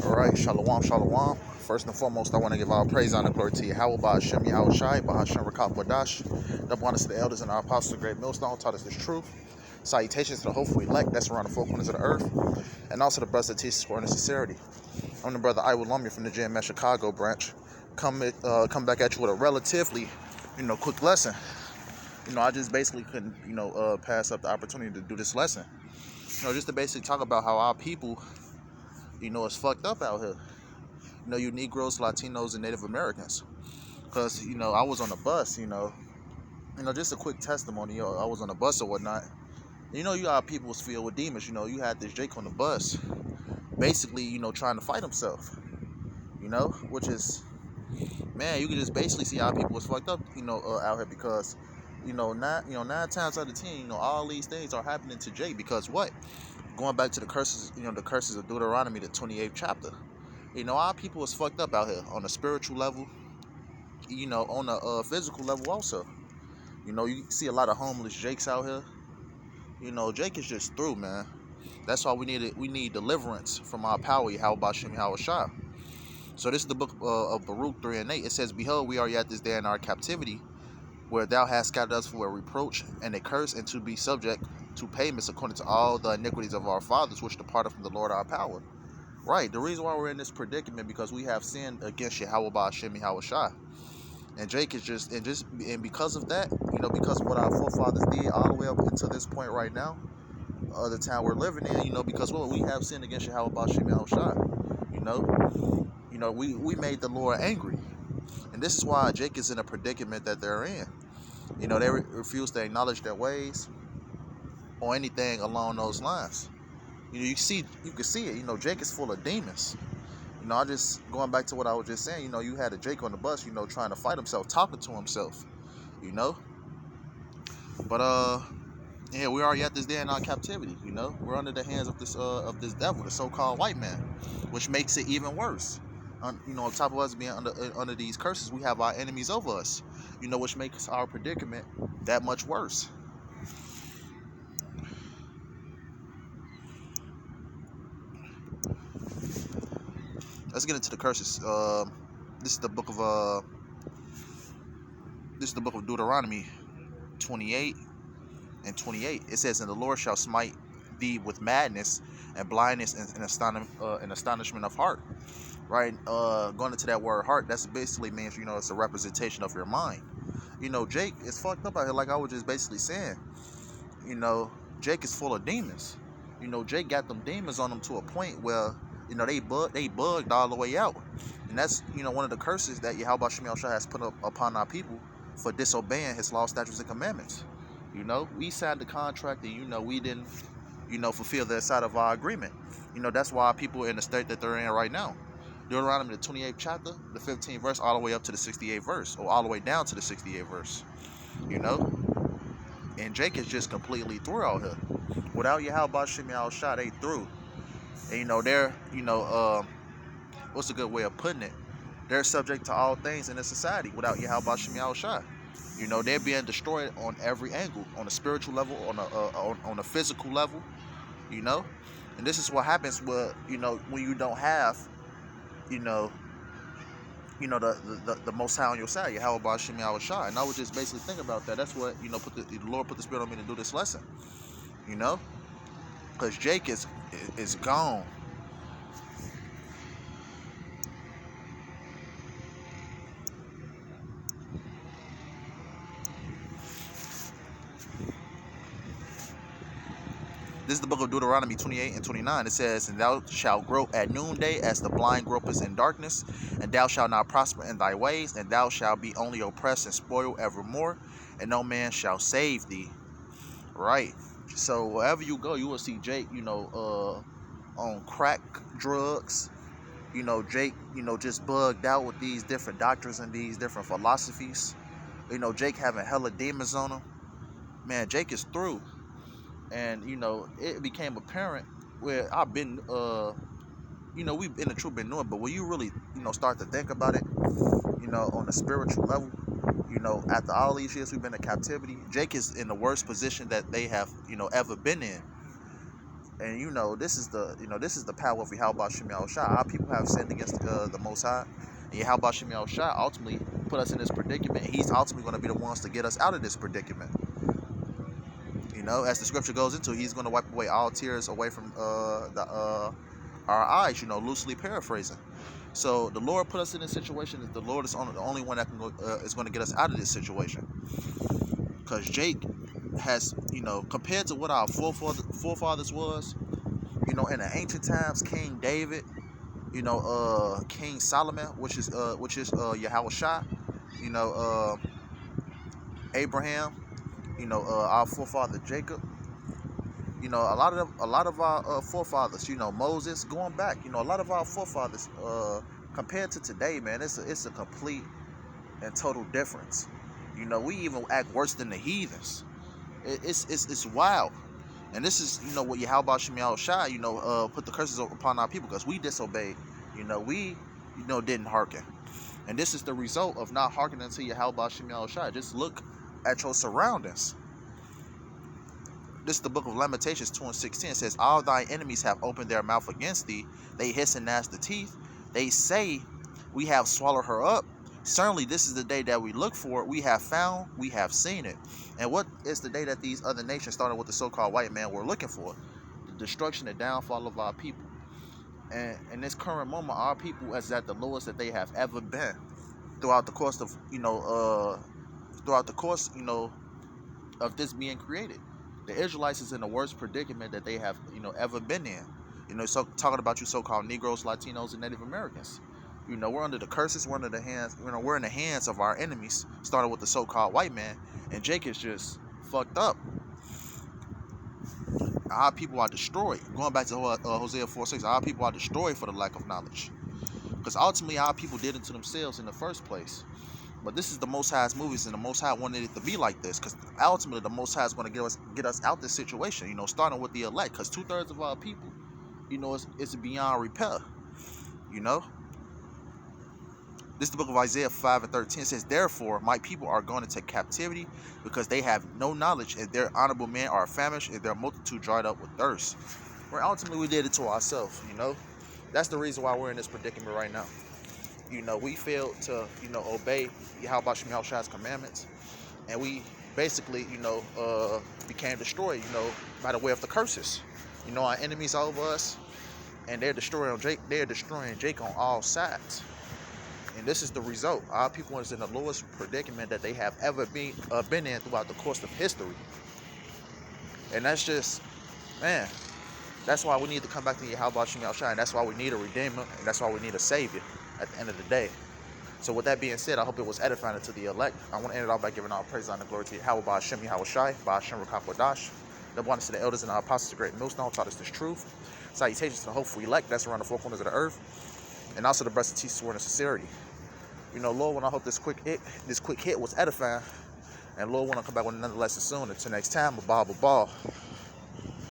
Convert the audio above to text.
All right, shalom, shalom. First and foremost, I want to give all praise, honor, glory to Yahweh, Ba'ashem, Yahweh Shai, Ba'ashem, Rakab, Wadash. Double honors to the elders and our apostles, the great millstone, taught us this truth. Salutations to the hopeful elect that's around the four corners of the earth, and also the brothers that teach scorn and sincerity. I'm the brother Iwa Lumia from the GMS Chicago branch. Come back at you with a relatively, quick lesson. I just basically couldn't, pass up the opportunity to do this lesson. Just to basically talk about how our people, is fucked up out here. You Negroes, Latinos, and Native Americans. Because, I was on a bus, just a quick testimony. I was on a bus or whatnot. You how people was filled with demons. You had this Jake on the bus, basically, trying to fight himself. Which is, man, you can just basically see how people was fucked up, out here because, nine times out of 10, all these things are happening to Jake because what? Going back to the curses, the curses of Deuteronomy, the 28th chapter. Our people is fucked up out here on a spiritual level, on a physical level also. You see a lot of homeless Jakes out here. Jake is just through, man. That's why we need deliverance from our power, Yahweh Bashem, Yahweh Shah. So this is the book of Baruch 3 and 8. It says, Behold, we are yet this day in our captivity, where thou hast scattered us for a reproach and a curse, and to be subject to payments according to all the iniquities of our fathers, which departed from the Lord our power. Right, the reason why we're in this predicament because we have sinned against Yahweh Ba'ashem Yahweh Shai. And Jake is and because of that, because of what our forefathers did all the way up until this point right now, the time we're living in, because we have sinned against Yahweh Ba'ashem Yahweh Shai. We made the Lord angry. And this is why Jake is in a predicament that they're in. They refuse to acknowledge their ways or anything along those lines. You can see it. Jake is full of demons. I just going back to what I was just saying. You had a Jake on the bus. Trying to fight himself, talking to himself. But yeah, we are yet this day in our captivity. We're under the hands of this devil, the so-called white man, which makes it even worse. On top of us being under these curses, we have our enemies over us. Which makes our predicament that much worse. Let's get into the curses. This is the book of Deuteronomy 28 and 28. It says, "And the Lord shall smite thee with madness and blindness and astonishment of heart." Right? Going into that word heart, that's basically means it's a representation of your mind. Jake is fucked up out here, like I was just basically saying. Jake is full of demons. Jake got them demons on him to a point where they bugged all the way out. And that's one of the curses that Yahweh Shemel Shah has put up upon our people for disobeying his law, statutes, and commandments. We signed the contract and we didn't fulfill that side of our agreement. That's why our people are in the state that they're in right now. Deuteronomy, the 28th chapter, the 15th verse, all the way up to the 68th verse, or all the way down to the 68th verse. And Jake is just completely through out here. Without Yahweh Shemel Shah, they through. And they're what's a good way of putting it? They're subject to all things in this society without Yahweh Bashem Yahweh Shai. They're being destroyed on every angle, on a spiritual level, on a physical level. And this is what happens when you don't have the Most High on your side, Yahweh Bashem Yahweh Shai. And I was just basically thinking about that. That's what the Lord put the Spirit on me to do this lesson. Because Jake is gone. This is the book of Deuteronomy 28 and 29. It says, "And thou shalt grope at noonday as the blind gropest in darkness, and thou shalt not prosper in thy ways, and thou shalt be only oppressed and spoiled evermore, and no man shall save thee." Right. So wherever you go, you will see Jake, on crack drugs. Jake, just bugged out with these different doctrines and these different philosophies. Jake having hella demons on him. Man, Jake is through. And it became apparent where I've been we've in the truth been doing, but when you really start to think about it, on a spiritual level, after all these years we've been in captivity, Jake is in the worst position that they have ever been in. And this is the power of Yahweh Shem Shai. Our people have sinned against the Most High, and Yahweh Shem Shai ultimately put us in this predicament. He's ultimately going to be the ones to get us out of this predicament. As the scripture goes into, he's going to wipe away all tears away from our eyes. Loosely paraphrasing. So the Lord put us in this situation. The Lord is the only one that is going to get us out of this situation. Because Jake has, compared to what our forefathers was, in the ancient times, King David, King Solomon, which is Yahweh Shai, Abraham, our forefather Jacob, a lot of our forefathers, Moses, going back, a lot of our forefathers, compared to today, man, it's a complete and total difference. We even act worse than the heathens. It's wild. And this is, what Yahweh Shem Shai, put the curses upon our people because we disobeyed. We, didn't hearken. And this is the result of not hearkening to Yahweh Shem Shai. Just look at your surroundings. This is the book of Lamentations 2:16. It says, all thy enemies have opened their mouth against thee. They hiss and gnash the teeth. They say, we have swallowed her up. Certainly this is the day that we look for. We have found, we have seen it. And what is the day that these other nations, starting with the so-called white man, were looking for? The destruction and downfall of our people. And in this current moment, our people is at the lowest that they have ever been throughout the course of, of this being created. The Israelites is in the worst predicament that they have, ever been in. So talking about you so-called Negroes, Latinos, and Native Americans. We're under the curses, we're under the hands, we're in the hands of our enemies, starting with the so-called white man, and Jake is just fucked up. Our people are destroyed. Going back to Hosea 4:6, our people are destroyed for the lack of knowledge. Because ultimately our people did it to themselves in the first place. But this is the Most High's movies, and the Most High wanted it to be like this, because ultimately the Most High is going to get us out this situation, starting with the elect, because 2/3 of our people, it's beyond repair, This is the book of Isaiah 5:13. It says, therefore, my people are going into captivity because they have no knowledge, and their honorable men are famished, and their multitude dried up with thirst. Where ultimately we did it to ourselves, That's the reason why we're in this predicament right now. We failed to, obey Yahweh Shem Shai's commandments. And we basically, became destroyed, by the way of the curses. Our enemies over us, and they're destroying Jake on all sides. And this is the result. Our people is in the lowest predicament that they have ever been in throughout the course of history. And that's just, man, that's why we need to come back to Yahweh Shem Shai. And that's why we need a redeemer. And that's why we need a savior at the end of the day. So with that being said, I hope it was edifying to the elect. I want to end it off by giving all praise and glory to Yahweh Shem Shai, by Hashem Rakakwadash. The bonus to the elders and our apostles, the great millstone, taught us this truth. Salutations to the hopeful elect that's around the four corners of the earth. And also the breast of teeth, sworn in sincerity. Lord, when I hope this quick hit was edifying. And Lord, when I come back with another lesson soon. Until next time, a ball.